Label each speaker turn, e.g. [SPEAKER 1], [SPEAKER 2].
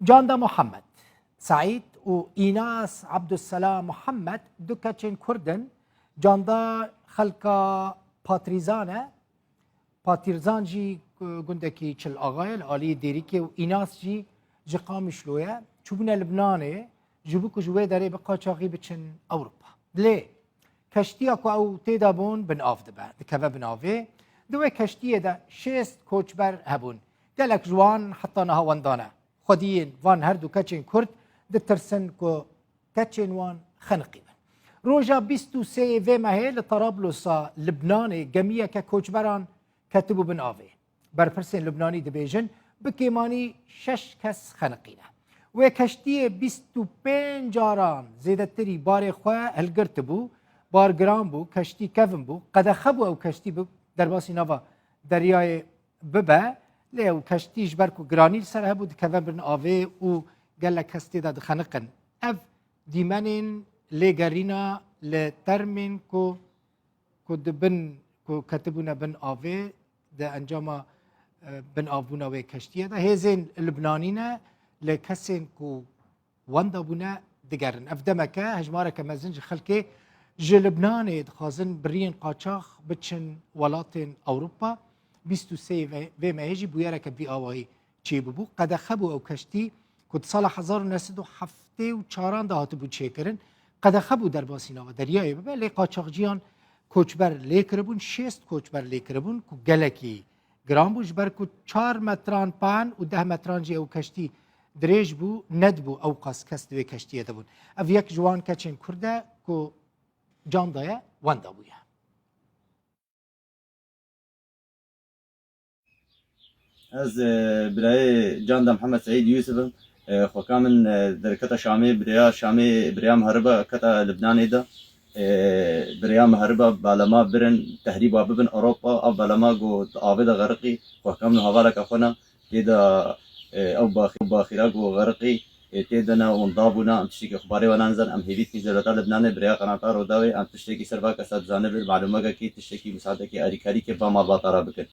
[SPEAKER 1] جاندا محمد سعيد وإيناس عبد السلام محمد دوكاتشين كردن جاندا خلقا پاتریزان جی گندکی چل آقای عالی دیریکی و ایناس جی جقام شلویه چوبونه لبنانه جبو که جوه داره به قاچاقی بچن اوروپا لی کشتی اکو او تیدا بون بن آف دبه دکوه بن آفه دوه کشتی دا 6 کوچبر هبون گلک جوان حتی نها وندانه خودین وان هر دو کچین کرد دترسن که کچین وان خنقی روجا 23 و ماهی لطرابلس لبنان جميع ككوچبران كتبوا بن آوي برپرسين لبناني دبيجن بكيماني 6 كس خنقينه وكشتي 25 جاران زيدتري بار خوا هلگرت بو بار گرام بو كشتي كفن بو قد خبو او كشتي بو درباسي نوا درياي ببا لو كشتي جبركو گراني سر هبو دكفن بن آوي و قال لك كستي دا خنقن اف ديمانين لگرینا لترمین کو دبن کو کتبونا بن آوه ده انجام بن آوونا و کشتیه ده هزین لبنانینا لکسین کو واندا بونا دگرن افدمکه هجمارک مزنج خلکه جه لبنانه دخازن برین قاچاق بچن ولاتین اوروپا 23 و مهجی بویرک بی آواهی چی ببو قد خبو او کشتی کد سال 1974 ده هاتو بود چه کرن قد خبو در باسینا و دریای ببه لی قاچاقجیان کوچبر لیکربون 6 کوچبر لیکربون کو گلکی گرام بوش بر کو 4 متران پان و 10 متران جی او کشتی دریج بو ند بو او قاس کس دوی کشتیه دبون او یک جوان کچین کرده کو جان دایه واندا بویه
[SPEAKER 2] از برای جان محمد سعید یوسف خو كامل دركتا شامي بريام هربا كتا لبنان دا بريام هربا بالما برن تهريبا ببن اوروبا او بالما جو عابد غرقي خو كامل حوالك اخونا كده او باخيرا جو غرقي تيدنا وندابونا ام تشتكي اخباري وانا نزل ام هيبيت في زلتا لبنان بريا قناطار وداوي ام تشتكي سربا كسات زانب المعلومه كي تشتكي مساعده كي اريكاري كي با ما باطرا بكن